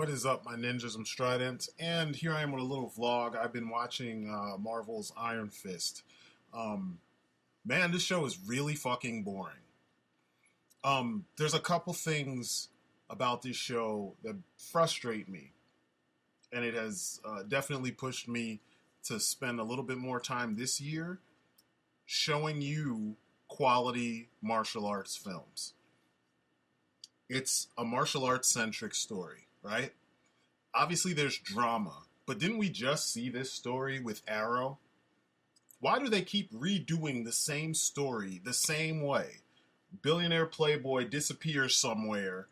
What is up, my ninjas? I'm Strydent, and here I am with a little vlog. I've been watching Marvel's Iron Fist. Um, Man, this show is really fucking boring. There's a couple things about this show that frustrate me, and it has definitely pushed me to spend a little bit more time this year showing you quality martial arts films. It's a martial arts centric story, right? Obviously there's drama, but didn't we just see this story with Arrow? Why do they keep redoing the same story the same way? Billionaire playboy disappears somewhere,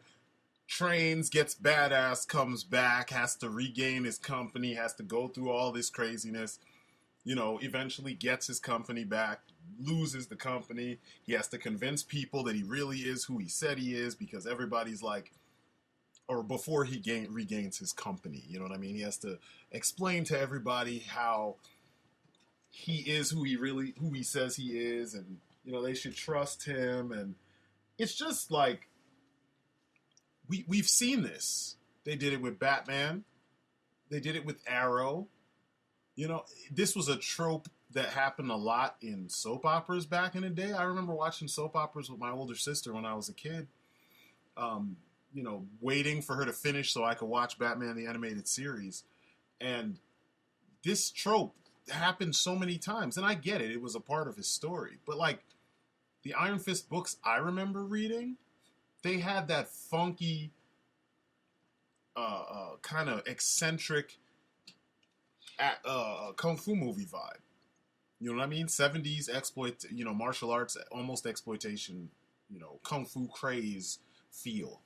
trains, gets badass, comes back, has to regain his company, has to go through all this craziness, eventually gets his company back, loses the company. He has to convince people that he really is who he said he is because everybody's like, or before he regains his company, you know what I mean? He has to explain to everybody how he is who he says he is, and they should trust him. And it's just like we've seen this. They did it with Batman. They did it with Arrow. This was a trope that happened a lot in soap operas back in the day. I remember watching soap operas with my older sister when I was a kid. Waiting for her to finish so I could watch Batman the Animated Series. And this trope happened so many times. And I get it. It was a part of his story. But like the Iron Fist books I remember reading, they had that funky, kind of eccentric kung fu movie vibe. You know what I mean? 70s martial arts, almost exploitation, kung fu craze feel.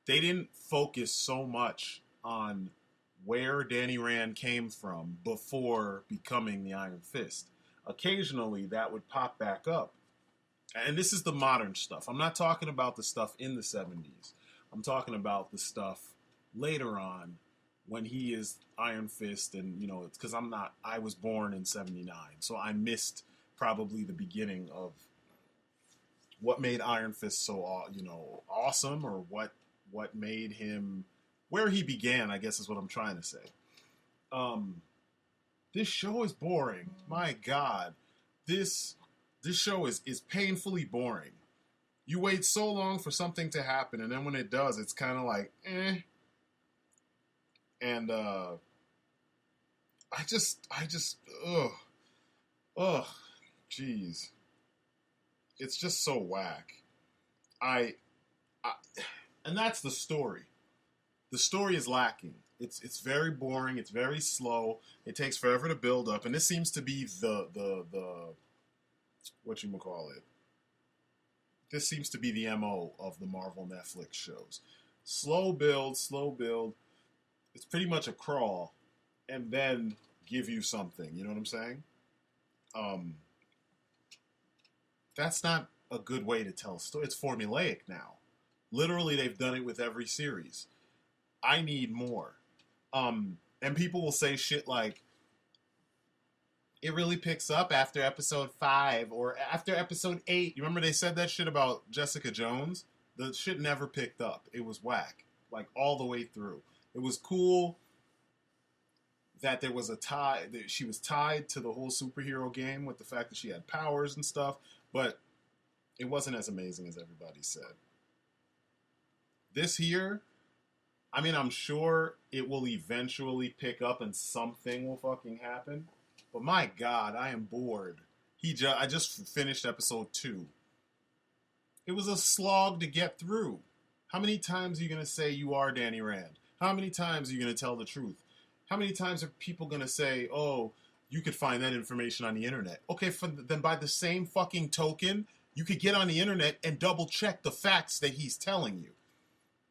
They didn't focus so much on where Danny Rand came from before becoming the Iron Fist. Occasionally that would pop back up. And this is the modern stuff. I'm not talking about the stuff in the 70s. I'm talking about the stuff later on when he is Iron Fist. And, it's because I was born in 79. So I missed probably the beginning of what made Iron Fist so, awesome, or what made him, where he began, I guess is what I'm trying to say. This show is boring. My God. This show is painfully boring. You wait so long for something to happen, and then when it does, it's kind of like, eh. And, jeez. It's just so whack. And that's the story. The story is lacking. It's very boring. It's very slow. It takes forever to build up. And this seems to be the whatchamacallit. This seems to be the MO of the Marvel Netflix shows. Slow build. It's pretty much a crawl, and then give you something. You know what I'm saying? That's not a good way to tell a story. It's formulaic now. Literally, they've done it with every series. I need more. And people will say shit like, it really picks up after episode 5 or after episode 8. You remember they said that shit about Jessica Jones? The shit never picked up. It was whack. Like, all the way through. It was cool that there was a tie, that she was tied to the whole superhero game with the fact that she had powers and stuff, but it wasn't as amazing as everybody said. This here, I'm sure it will eventually pick up and something will fucking happen, but my God, I am bored. I just finished episode 2. It was a slog to get through. How many times are you going to say you are Danny Rand? How many times are you going to tell the truth? How many times are people going to say, oh, you could find that information on the internet? Okay, then by the same fucking token, you could get on the internet and double check the facts that he's telling you.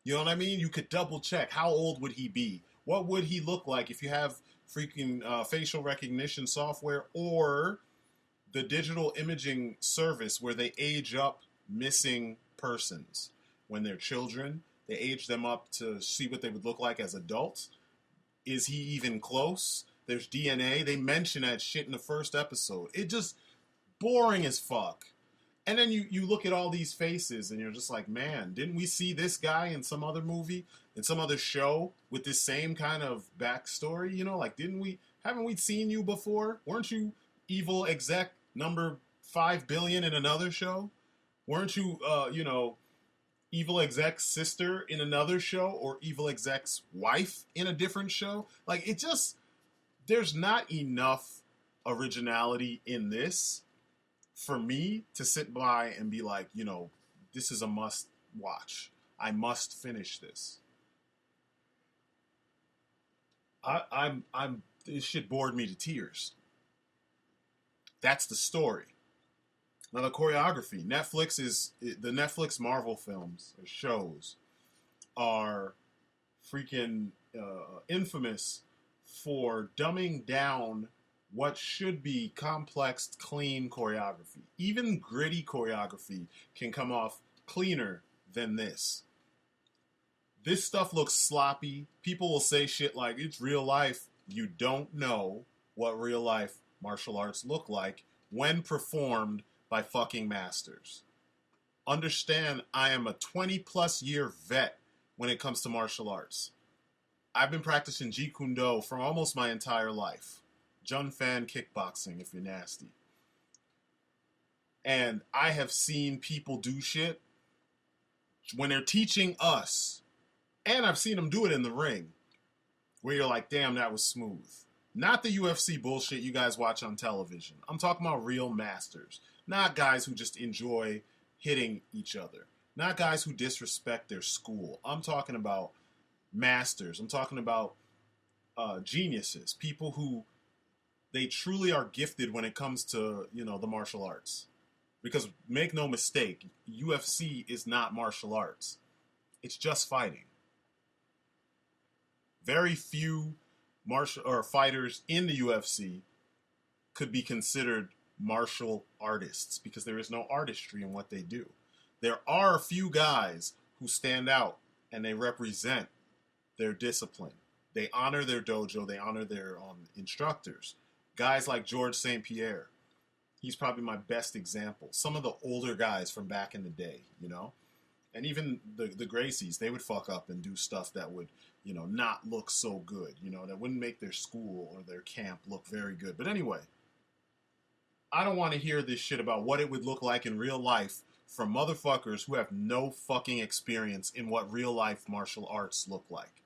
You know what I mean? You could double check. How old would he be? What would he look like if you have freaking facial recognition software or the digital imaging service where they age up missing persons when they're children? They age them up to see what they would look like as adults. Is he even close? There's DNA. They mention that shit in the first episode. It just boring as fuck. And then you look at all these faces and you're just like, man, didn't we see this guy in some other movie, in some other show with this same kind of backstory? You know, like, haven't we seen you before? Weren't you evil exec number 5 billion in another show? Weren't you, evil exec's sister in another show, or evil exec's wife in a different show? Like, there's not enough originality in this for me to sit by and be like, this is a must watch. I must finish this. This shit bored me to tears. That's the story. Now the choreography, the Netflix Marvel films or shows are freaking infamous for dumbing down what should be complex, clean choreography. Even gritty choreography can come off cleaner than this. This stuff looks sloppy. People will say shit like, it's real life. You don't know what real life martial arts look like when performed by fucking masters. Understand, I am a 20 plus year vet when it comes to martial arts. I've been practicing Jeet Kune Do for almost my entire life. Jun Fan kickboxing, if you're nasty. And I have seen people do shit when they're teaching us, and I've seen them do it in the ring, where you're like, damn, that was smooth. Not the UFC bullshit you guys watch on television. I'm talking about real masters. Not guys who just enjoy hitting each other. Not guys who disrespect their school. I'm talking about masters. I'm talking about geniuses. People who they truly are gifted when it comes to, the martial arts. Because make no mistake, UFC is not martial arts. It's just fighting. Very few fighters in the UFC could be considered martial artists because there is no artistry in what they do. There are a few guys who stand out and they represent their discipline. They honor their dojo. They honor their instructors. Guys like George St. Pierre. He's probably my best example. Some of the older guys from back in the day, And even the Gracies, they would fuck up and do stuff that would, not look so good. That wouldn't make their school or their camp look very good. But anyway, I don't want to hear this shit about what it would look like in real life from motherfuckers who have no fucking experience in what real life martial arts look like.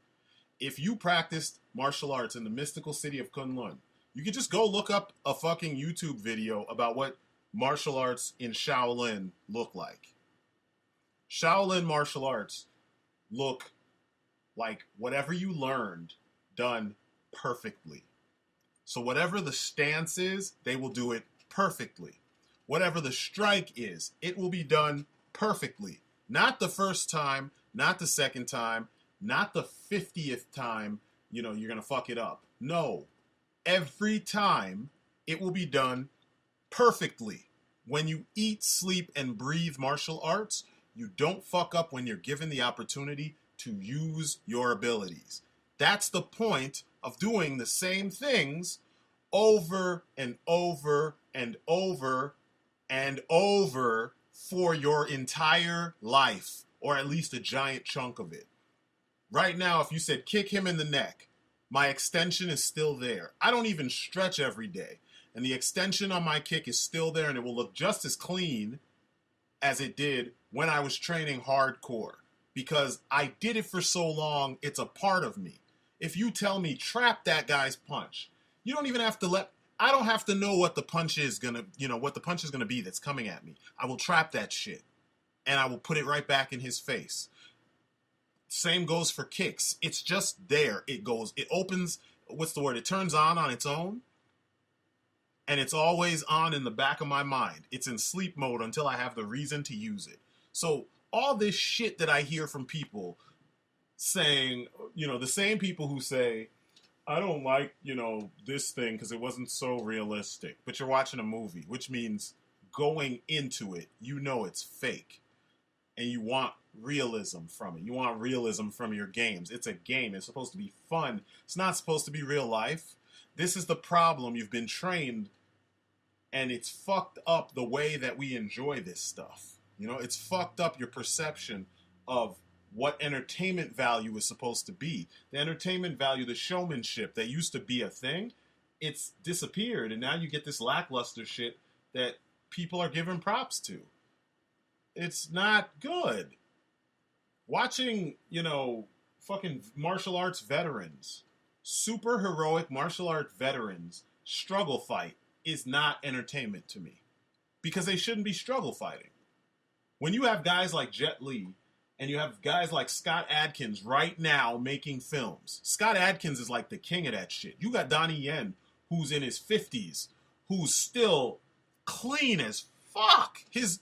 If you practiced martial arts in the mystical city of Kunlun, you could just go look up a fucking YouTube video about what martial arts in Shaolin look like. Shaolin martial arts look like whatever you learned done perfectly. So whatever the stance is, they will do it perfectly. Whatever the strike is, it will be done perfectly. Not the first time, not the second time, not the 50th time, you're going to fuck it up. No. Every time, it will be done perfectly. When you eat, sleep, and breathe martial arts, you don't fuck up when you're given the opportunity to use your abilities. That's the point of doing the same things over and over and over and over for your entire life, or at least a giant chunk of it. Right now, if you said kick him in the neck, my extension is still there. I don't even stretch every day, and the extension on my kick is still there, and it will look just as clean as it did when I was training hardcore, because I did it for so long, it's a part of me. If you tell me trap that guy's punch, you don't even have to I don't have to know what the punch is gonna be that's coming at me. I will trap that shit, and I will put it right back in his face. Same goes for kicks. It's just there. It opens, it turns on its own, and it's always on in the back of my mind. It's in sleep mode until I have the reason to use it. So all this shit that I hear from people saying, the same people who say, I don't like, this thing because it wasn't so realistic. But you're watching a movie, which means going into it, it's fake. And you want realism from it. You want realism from your games. It's a game. It's supposed to be fun. It's not supposed to be real life. This is the problem. You've been trained And it's fucked up the way that we enjoy this stuff. You know, it's fucked up your perception of what entertainment value is supposed to be. The entertainment value, the showmanship that used to be a thing, it's disappeared. And now you get this lackluster shit that people are giving props to. It's not good. Watching, you know, fucking martial arts veterans, super heroic martial arts veterans struggle fight is not entertainment to me. Because they shouldn't be struggle fighting. When you have guys like Jet Li and you have guys like Scott Adkins right now making films. Scott Adkins is like the king of that shit. You got Donnie Yen, who's in his 50s, who's still clean as fuck. His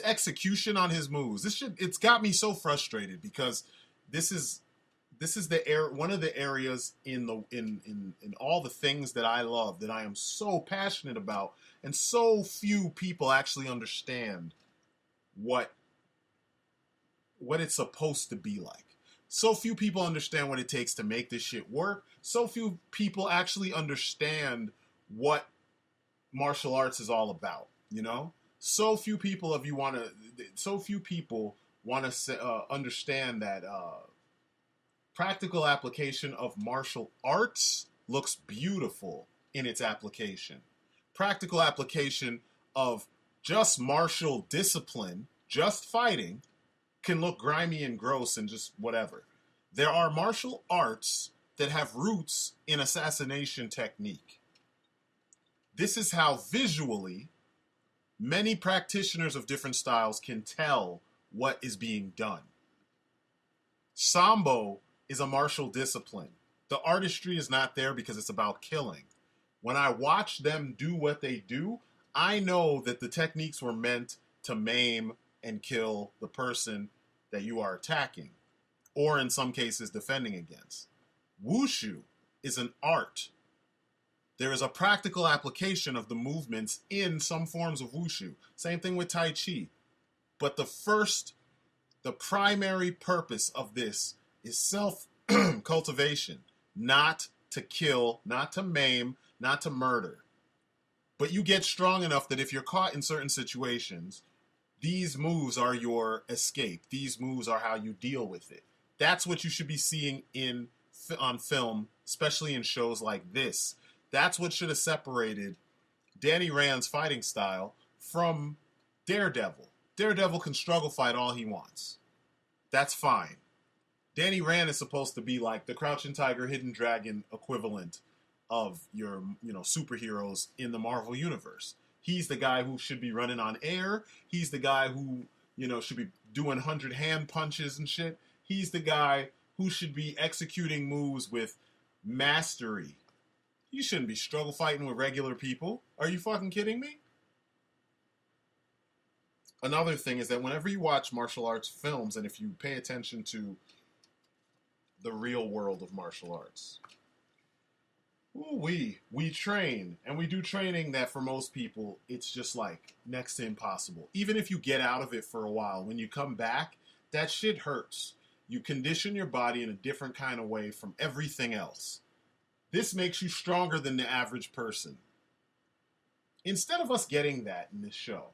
execution on his moves. This shit, it's got me so frustrated because this is one of the areas in all the things that I love, that I am so passionate about, and so few people actually understand what it's supposed to be like. So few people understand what it takes to make this shit work. So few people actually understand what martial arts is all about, you know? So few people want to understand that practical application of martial arts looks beautiful in its application. Practical application of just martial discipline, just fighting, can look grimy and gross and just whatever. There are martial arts that have roots in assassination technique. This is how visually many practitioners of different styles can tell what is being done. Sambo is a martial discipline. The artistry is not there because it's about killing. When I watch them do what they do, I know that the techniques were meant to maim and kill the person that you are attacking, or in some cases defending against. Wushu is an art. There is a practical application of the movements in some forms of Wushu. Same thing with Tai Chi. But the primary purpose of this is self-cultivation, not to kill, not to maim, not to murder. But you get strong enough that if you're caught in certain situations, these moves are your escape. These moves are how you deal with it. That's what you should be seeing on film, especially in shows like this. That's what should have separated Danny Rand's fighting style from Daredevil. Daredevil can struggle fight all he wants. That's fine. Danny Rand is supposed to be like the Crouching Tiger, Hidden Dragon equivalent of your, superheroes in the Marvel Universe. He's the guy who should be running on air. He's the guy who, should be doing 100 hand punches and shit. He's the guy who should be executing moves with mastery. You shouldn't be struggle fighting with regular people. Are you fucking kidding me? Another thing is that whenever you watch martial arts films, and if you pay attention to the real world of martial arts, we train, and we do training that for most people, it's just like next to impossible. Even if you get out of it for a while, when you come back, that shit hurts. You condition your body in a different kind of way from everything else. This makes you stronger than the average person. Instead of us getting that in this show,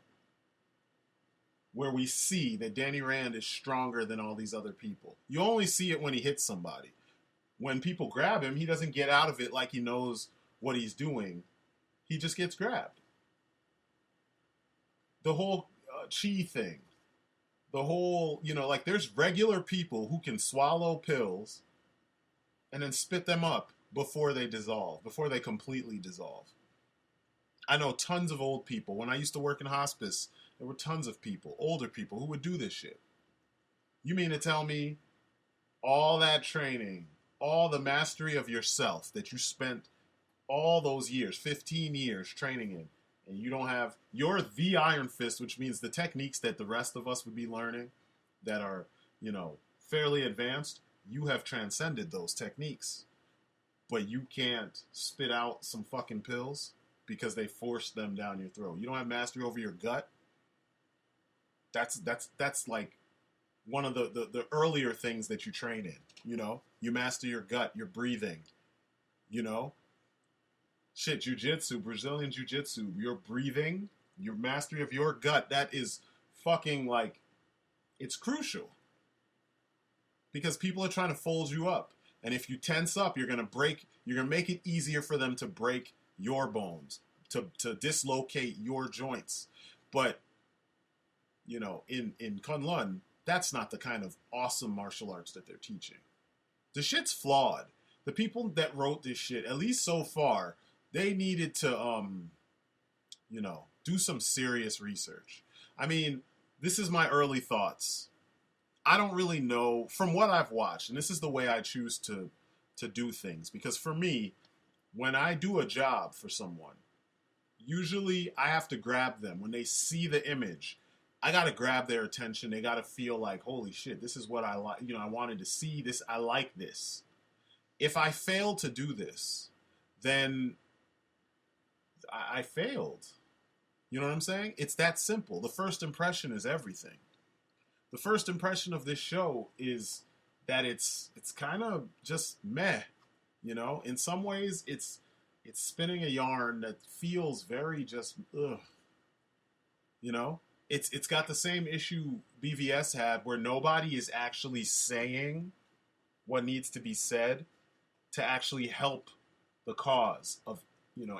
where we see that Danny Rand is stronger than all these other people, you only see it when he hits somebody. When people grab him, he doesn't get out of it like he knows what he's doing. He just gets grabbed. The whole chi thing. The whole, there's regular people who can swallow pills and then spit them up before they dissolve, before they completely dissolve. I know tons of old people. When I used to work in hospice, there were tons of people, older people, who would do this shit. You mean to tell me all that training, all the mastery of yourself that you spent all those years, 15 years training in, and you don't have, you're the Iron Fist, which means the techniques that the rest of us would be learning that are, fairly advanced, you have transcended those techniques. But you can't spit out some fucking pills because they forced them down your throat. You don't have mastery over your gut. That's like one of the earlier things that you train in. You master your gut, your breathing. Shit, jujitsu, Brazilian jiu-jitsu, your breathing, your mastery of your gut, that is fucking like, it's crucial. Because people are trying to fold you up. And if you tense up, you're gonna make it easier for them to break your bones, to dislocate your joints. But, in Kunlun, that's not the kind of awesome martial arts that they're teaching. The shit's flawed. The people that wrote this shit, at least so far, they needed to, do some serious research. I mean, this is my early thoughts. I don't really know from what I've watched, and this is the way I choose to do things. Because for me, when I do a job for someone, usually I have to grab them. When they see the image, I got to grab their attention. They got to feel like, holy shit, this is what I like. I wanted to see this. I like this. If I fail to do this, then I failed. You know what I'm saying? It's that simple. The first impression is everything. The first impression of this show is that it's kind of just meh. In some ways it's spinning a yarn that feels very just ugh. It's got the same issue BVS had, where nobody is actually saying what needs to be said to actually help the cause of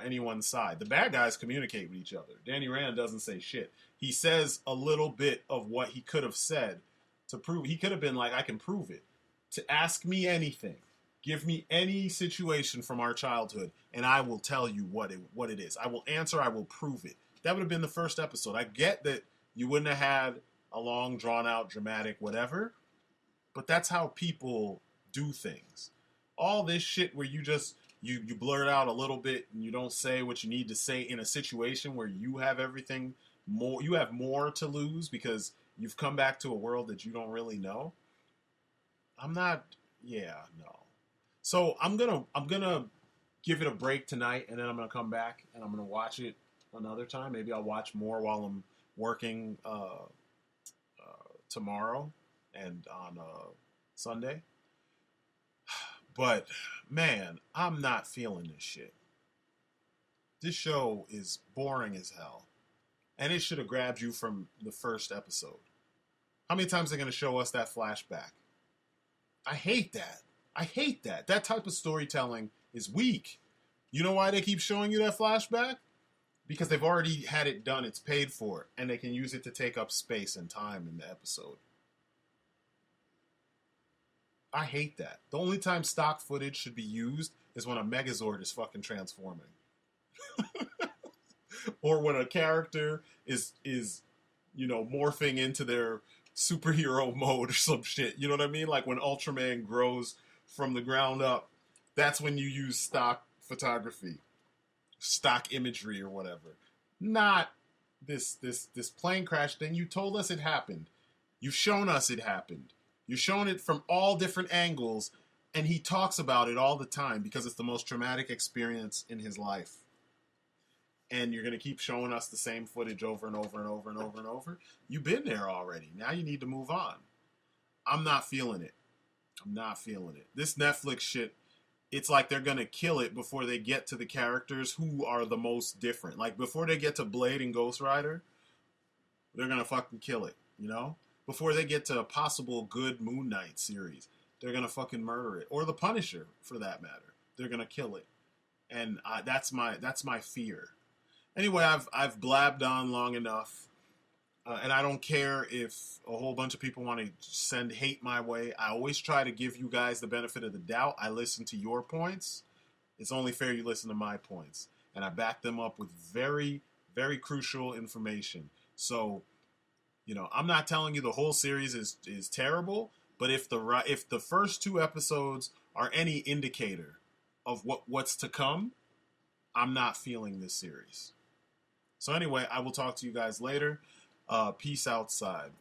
anyone's side. The bad guys communicate with each other. Danny Rand doesn't say shit. He says a little bit of what he could have said to prove. He could have been like, I can prove it. To ask me anything. Give me any situation from our childhood, and I will tell you what it is. I will answer. I will prove it. That would have been the first episode. I get that you wouldn't have had a long, drawn-out, dramatic whatever, but that's how people do things. All this shit where you just you blurt out a little bit and you don't say what you need to say in a situation where you have everything more. You have more to lose because you've come back to a world that you don't really know. No. So I'm gonna give it a break tonight, and then I'm gonna come back and I'm gonna watch it another time. Maybe I'll watch more while I'm working tomorrow and on Sunday. But man, I'm not feeling this shit. This show is boring as hell, and it should have grabbed you from the first episode. How many times are they going to show us that flashback? I hate that. That type of storytelling is weak. You know why they keep showing you that flashback? Because they've already had it done. It's paid for, and they can use it to take up space and time in the episode. I hate that. The only time stock footage should be used is when a Megazord is fucking transforming. Or when a character is morphing into their superhero mode or some shit. You know what I mean? Like when Ultraman grows from the ground up, that's when you use stock photography, stock imagery or whatever. Not this plane crash thing. You told us it happened. You've shown us it happened. You've shown it from all different angles, and he talks about it all the time because it's the most traumatic experience in his life. And you're going to keep showing us the same footage over and over and over and over and over. You've been there already. Now you need to move on. I'm not feeling it. This Netflix shit, it's like they're going to kill it before they get to the characters who are the most different. Like before they get to Blade and Ghost Rider, they're going to fucking kill it, Before they get to a possible good Moon Knight series, they're going to fucking murder it. Or The Punisher, for that matter. They're going to kill it. And that's my fear. Anyway, I've blabbed on long enough. And I don't care if a whole bunch of people want to send hate my way. I always try to give you guys the benefit of the doubt. I listen to your points. It's only fair you listen to my points. And I back them up with very, very crucial information. So, I'm not telling you the whole series is terrible, but if the first 2 episodes are any indicator of what's to come, I'm not feeling this series. So anyway, I will talk to you guys later. Peace outside.